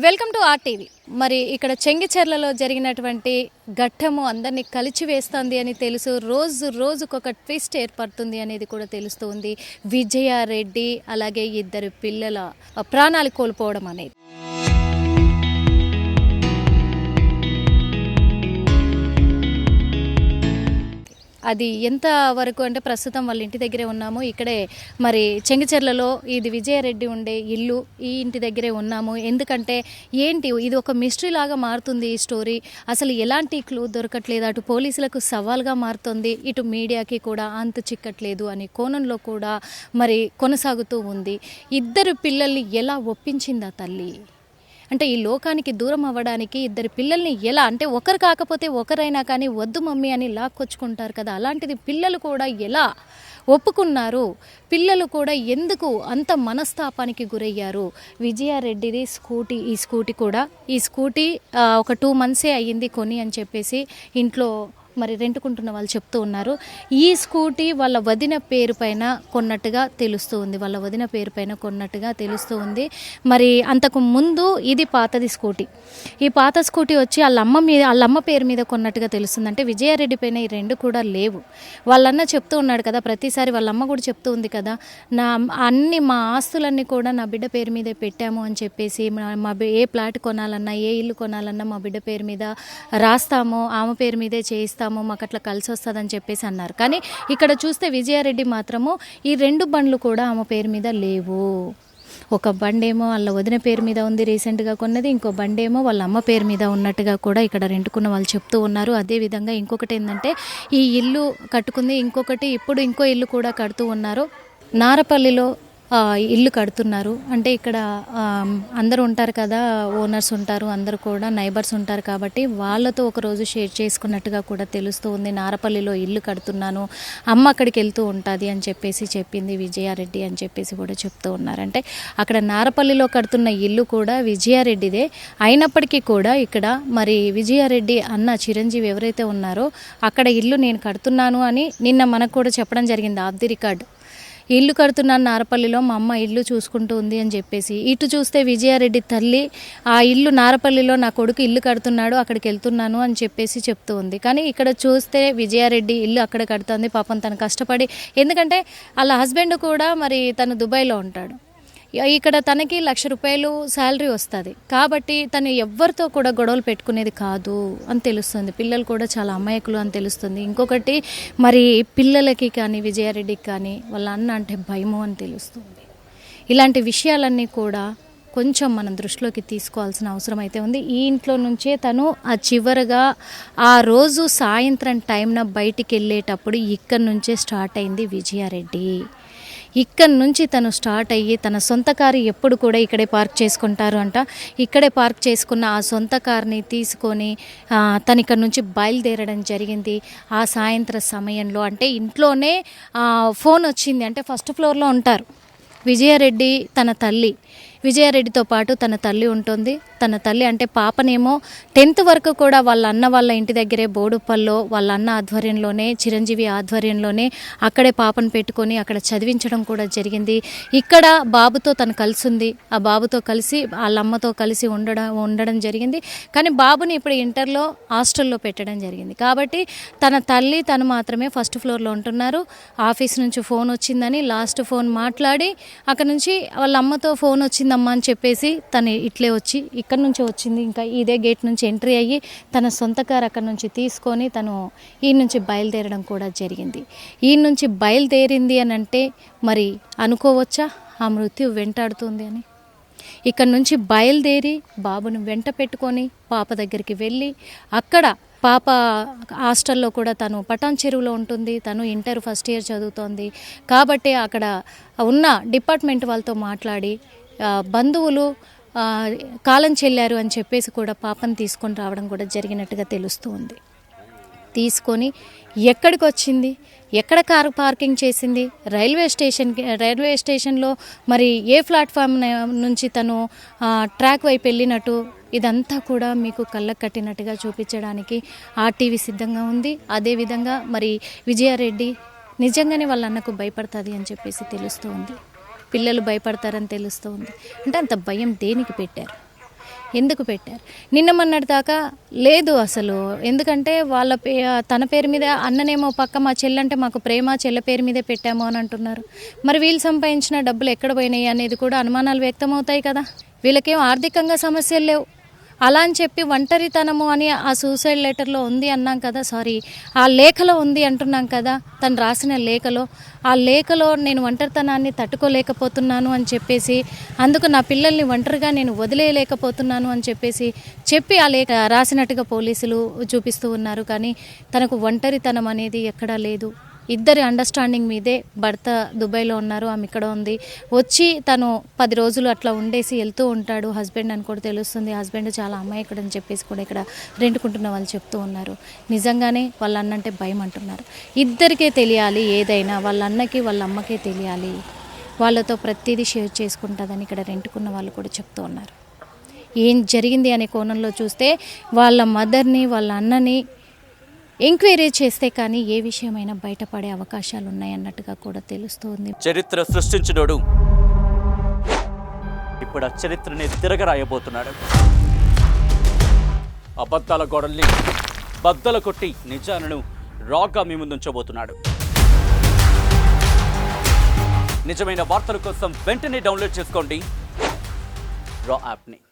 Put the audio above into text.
Welcome to RTV. మరి ఇక్కడ చెంగిచెర్లలో జరిగినటువంటి ఘట్టము అందరినీ కలిచివేస్తుంది అని తెలుసు. రోజుకొక ట్విస్ట్ ఏర్పడుతుంది అనేది కూడా తెలుస్తుంది. విజయారెడ్డి అలాగే ఇద్దరు పిల్లల ప్రాణాలు కోల్పోవడం అనేది అది ఎంత వరకు అంటే ప్రస్తుతం వాళ్ళ ఇంటి దగ్గరే ఉన్నాము. ఇక్కడే మరి చెంగిచెర్లలో ఇది విజయారెడ్డి ఉండే ఇల్లు, ఈ ఇంటి దగ్గరే ఉన్నాము. ఎందుకంటే ఏంటి ఇది ఒక మిస్టరీ లాగా మారుతుంది ఈ స్టోరీ. అసలు ఎలాంటి క్లూ దొరకట్లేదు, అటు పోలీసులకు సవాల్గా మారుతుంది, ఇటు మీడియాకి కూడా అంతు చిక్కట్లేదు అనే కోణంలో కూడా మరి కొనసాగుతూ ఉంది. ఇద్దరు పిల్లల్ని ఎలా ఒప్పించిందా తల్లి? అంటే ఈ లోకానికి దూరం అవ్వడానికి ఇద్దరు పిల్లల్ని ఎలా, అంటే ఒకరు కాకపోతే ఒకరైనా కానీ వద్దు మమ్మీ అని లాక్కొచ్చుకుంటారు కదా, అలాంటిది పిల్లలు కూడా ఎలా ఒప్పుకున్నారు? పిల్లలు కూడా ఎందుకు అంత మనస్తాపానికి గురయ్యారు? విజయారెడ్డిది ఈ స్కూటీ ఒక 2 months అయ్యింది కొని అని చెప్పేసి ఇంట్లో మరి రెంటుకుంటున్న వాళ్ళు చెప్తూ ఉన్నారు. ఈ స్కూటీ వాళ్ళ వదిన పేరు పైన కొన్నట్టుగా తెలుస్తూ ఉంది. మరి అంతకు ముందు ఇది పాతది స్కూటీ. ఈ పాత స్కూటీ వచ్చి వాళ్ళమ్మ పేరు మీద కొన్నట్టుగా తెలుస్తుంది. అంటే విజయారెడ్డి పైన ఈ 2 కూడా లేవు. వాళ్ళన్న చెప్తూ ఉన్నాడు కదా, ప్రతిసారి వాళ్ళమ్మ కూడా చెప్తూ ఉంది కదా, మా ఆస్తులన్నీ కూడా నా బిడ్డ పేరు మీదే పెట్టాము అని చెప్పేసి, ఏ ప్లాట్ కొనాలన్నా ఏ ఇల్లు కొనాలన్నా మా బిడ్డ పేరు మీద రాస్తాము, ఆమె పేరు మీదే చేయిస్తాము, మాకు అట్లా కలిసి వస్తుందని చెప్పేసి అన్నారు. కానీ ఇక్కడ చూస్తే విజయారెడ్డి మాత్రము ఈ 2 బండ్లు కూడా ఆమె పేరు మీద లేవు. ఒక బండేమో వాళ్ళ వదిన పేరు మీద ఉంది, రీసెంట్గా కొన్నది. ఇంకో బండేమో వాళ్ళ అమ్మ పేరు మీద ఉన్నట్టుగా కూడా ఇక్కడ రెంటుకున్న వాళ్ళు చెప్తూ ఉన్నారు. అదేవిధంగా ఇంకొకటి ఏంటంటే ఈ ఇల్లు కట్టుకుంది, ఇంకొకటి ఇప్పుడు ఇంకో ఇల్లు కూడా కడుతూ ఉన్నారు. నారపల్లిలో ఇల్లు కడుతున్నారు. అంటే ఇక్కడ అందరూ ఉంటారు కదా, ఓనర్స్ ఉంటారు, అందరూ కూడా నైబర్స్ ఉంటారు కాబట్టి వాళ్ళతో ఒకరోజు షేర్ చేసుకున్నట్టుగా కూడా తెలుస్తూ ఉంది. నారపల్లిలో ఇల్లు కడుతున్నాను, అమ్మ అక్కడికి వెళ్తూ ఉంటుంది అని చెప్పేసి చెప్పింది విజయారెడ్డి అని చెప్పేసి కూడా చెప్తూ ఉన్నారు. అంటే అక్కడ నారపల్లిలో కడుతున్న ఇల్లు కూడా విజయారెడ్డిదే అయినప్పటికీ కూడా ఇక్కడ మరి విజయారెడ్డి అన్న చిరంజీవి ఎవరైతే ఉన్నారో అక్కడ ఇల్లు నేను కడుతున్నాను అని నిన్న మనకు కూడా చెప్పడం జరిగింది ఆఫ్ ది రికార్డ్. ఇల్లు కడుతున్నాను నారపల్లిలో, మా అమ్మ ఇల్లు చూసుకుంటూ ఉంది అని చెప్పేసి. ఇటు చూస్తే విజయారెడ్డి తల్లి ఆ ఇల్లు నారపల్లిలో నా కొడుకు ఇల్లు కడుతున్నాడు, అక్కడికి వెళ్తున్నాను అని చెప్పేసి చెప్తూ ఉంది. కానీ ఇక్కడ చూస్తే విజయారెడ్డి ఇల్లు అక్కడ కడుతుంది. పాపం తను కష్టపడి, ఎందుకంటే వాళ్ళ హస్బెండ్ కూడా మరి తను దుబాయ్లో ఉంటాడు, ఇక్కడ తనకి ₹1,00,000 శాలరీ వస్తుంది కాబట్టి తను ఎవరితో కూడా గొడవలు పెట్టుకునేది కాదు అని తెలుస్తుంది. పిల్లలు కూడా చాలా అమాయకులు అని తెలుస్తుంది. ఇంకొకటి మరి పిల్లలకి కానీ విజయారెడ్డికి కానీ వాళ్ళ అన్న అంటే భయము అని తెలుస్తుంది. ఇలాంటి విషయాలన్నీ కూడా కొంచెం మనం దృష్టిలోకి తీసుకోవాల్సిన అవసరం అయితే ఉంది. ఈ ఇంట్లో నుంచే తను చివరగా ఆ రోజు సాయంత్రం టైంన బయటికి వెళ్ళేటప్పుడు ఇక్కడి నుంచే స్టార్ట్ అయింది విజయారెడ్డి. ఇక్కడి నుంచి తను స్టార్ట్ అయ్యి తన సొంత కారు ఎప్పుడు కూడా ఇక్కడే పార్క్ చేసుకుంటారు అంట. ఇక్కడే పార్క్ చేసుకున్న ఆ సొంత కార్ని తీసుకొని తను ఇక్కడ నుంచి బయలుదేరడం జరిగింది. ఆ సాయంత్రం సమయంలో అంటే ఇంట్లోనే ఫోన్ వచ్చింది. అంటే ఫస్ట్ ఫ్లోర్లో ఉంటారు విజయారెడ్డి తన తల్లి. విజయారెడ్డితో పాటు తన తల్లి ఉంటుంది. తన తల్లి అంటే పాపనేమో 10th వరకు కూడా వాళ్ళ అన్న వాళ్ళ ఇంటి దగ్గరే బోడుప్పల్లో వాళ్ళ అన్న ఆధ్వర్యంలోనే, చిరంజీవి ఆధ్వర్యంలోనే అక్కడే పాపను పెట్టుకొని అక్కడ చదివించడం కూడా జరిగింది. ఇక్కడ బాబుతో తను కలిసింది, ఆ బాబుతో కలిసి వాళ్ళ అమ్మతో కలిసి ఉండడం జరిగింది. కానీ బాబుని ఇప్పుడు ఇంటర్లో హాస్టల్లో పెట్టడం జరిగింది. కాబట్టి తన తల్లి తను మాత్రమే ఫస్ట్ ఫ్లోర్లో ఉంటున్నారు. ఆఫీస్ నుంచి ఫోన్ వచ్చిందని లాస్ట్ ఫోన్ మాట్లాడి అక్కడ నుంచి వాళ్ళ అమ్మతో ఫోన్ వచ్చిందమ్మా అని చెప్పేసి తను ఇట్లే వచ్చి ఇక్కడ నుంచి వచ్చింది, ఇంకా ఇదే గేట్ నుంచి ఎంట్రీ అయ్యి తన సొంత కారు అక్కడ నుంచి తీసుకొని తను ఈ నుంచి బయలుదేరడం కూడా జరిగింది. ఈ నుంచి బయలుదేరింది అని అంటే మరి అనుకోవచ్చా ఆ మృత్యు వెంటాడుతుంది అని. ఇక్కడ నుంచి బయలుదేరి బాబును వెంట పెట్టుకొని పాప దగ్గరికి వెళ్ళి అక్కడ పాప హాస్టల్లో కూడా తను పటాన్ చెరువులో ఉంటుంది. తను ఇంటర్ ఫస్ట్ ఇయర్ చదువుతోంది కాబట్టి అక్కడ ఉన్న డిపార్ట్మెంట్ వాళ్ళతో మాట్లాడి బంధువులు కాలం చెల్లారు అని చెప్పేసి కూడా పాపను తీసుకొని రావడం కూడా జరిగినట్టుగా తెలుస్తూ ఉంది. తీసుకొని ఎక్కడికి వచ్చింది, ఎక్కడ కారు పార్కింగ్ చేసింది, రైల్వే స్టేషన్లో మరి ఏ ప్లాట్ఫామ్ నుంచి తను ట్రాక్ వైపు వెళ్ళినట్టు ఇదంతా కూడా మీకు కళ్ళకు కట్టినట్టుగా చూపించడానికి ఆర్టీవీ సిద్ధంగా ఉంది. అదేవిధంగా మరి విజయారెడ్డి నిజంగానే వాళ్ళ అన్నకు భయపడుతుంది అని చెప్పేసి తెలుస్తూ ఉంది. పిల్లలు భయపడతారని తెలుస్తూ ఉంది. అంటే అంత భయం దేనికి పెట్టారు? ఎందుకు పెట్టారు? నిన్న మొన్నటి దాకా లేదు అసలు. ఎందుకంటే వాళ్ళ తన పేరు మీద అన్ననేమో పక్క మా చెల్లంటే మాకు ప్రేమ, చెల్ల పేరు మీదే పెట్టాము అని అంటున్నారు. మరి వీళ్ళు సంపాదించిన డబ్బులు ఎక్కడ పోయినాయి అనేది కూడా అనుమానాలు వ్యక్తమవుతాయి కదా. వీళ్ళకేం ఆర్థికంగా సమస్యలు లేవు. అలా అని చెప్పి ఒంటరితనము అని ఆ సూసైడ్ లెటర్లో ఉంది అన్నాం కదా, సారీ ఆ లేఖలో ఉంది అంటున్నాం కదా, తను రాసిన లేఖలో, ఆ లేఖలో నేను ఒంటరితనాన్ని తట్టుకోలేకపోతున్నాను అని చెప్పేసి, అందుకు నా పిల్లల్ని ఒంటరిగా నేను వదిలేయలేకపోతున్నాను అని చెప్పి ఆ లేఖ రాసినట్టుగా పోలీసులు చూపిస్తూ ఉన్నారు. కానీ తనకు ఒంటరితనం అనేది ఎక్కడా లేదు. ఇద్దరి అండర్స్టాండింగ్ మీదే భర్త దుబాయ్లో ఉన్నారు, ఆమె ఇక్కడ ఉంది. వచ్చి తను 10 రోజులు అట్లా ఉండేసి వెళ్తూ ఉంటాడు హస్బెండ్ అని కూడా తెలుస్తుంది. హస్బెండ్ చాలా అమాయకుడు అని చెప్పేసి కూడా ఇక్కడ రెంట్కుంటున్న వాళ్ళు చెప్తూ ఉన్నారు. నిజంగానే వాళ్ళ అన్నంటే భయం అంటున్నారు. ఇద్దరికే తెలియాలి ఏదైనా, వాళ్ళ అన్నకి వాళ్ళ అమ్మకే తెలియాలి, వాళ్ళతో ప్రతిదీ షేర్ చేసుకుంటుందని ఇక్కడ రెంట్కున్న వాళ్ళు కూడా చెప్తూ ఉన్నారు. ఏం జరిగింది అనే కోణంలో చూస్తే వాళ్ళ మదర్ని వాళ్ళ అన్నని ఎంక్వైరీ చేస్తే కానీ ఏ విషయమైనా బయటపడే అవకాశాలు ఉన్నాయన్నట్టుగా కూడా తెలుస్తుంది. చరిత్ర సృష్టించినోడు ఇప్పుడు ఆ చరిత్రని తిరగరాయబోతున్నాడు. అబద్ధాల గోడల్ని బద్దలు కొట్టి నిజాలను రాగా మీ ముందుంచబోతున్నాడు. నిజమైన వార్తల కోసం వెంటనే డౌన్లోడ్ చేసుకోండి రా యాప్ని.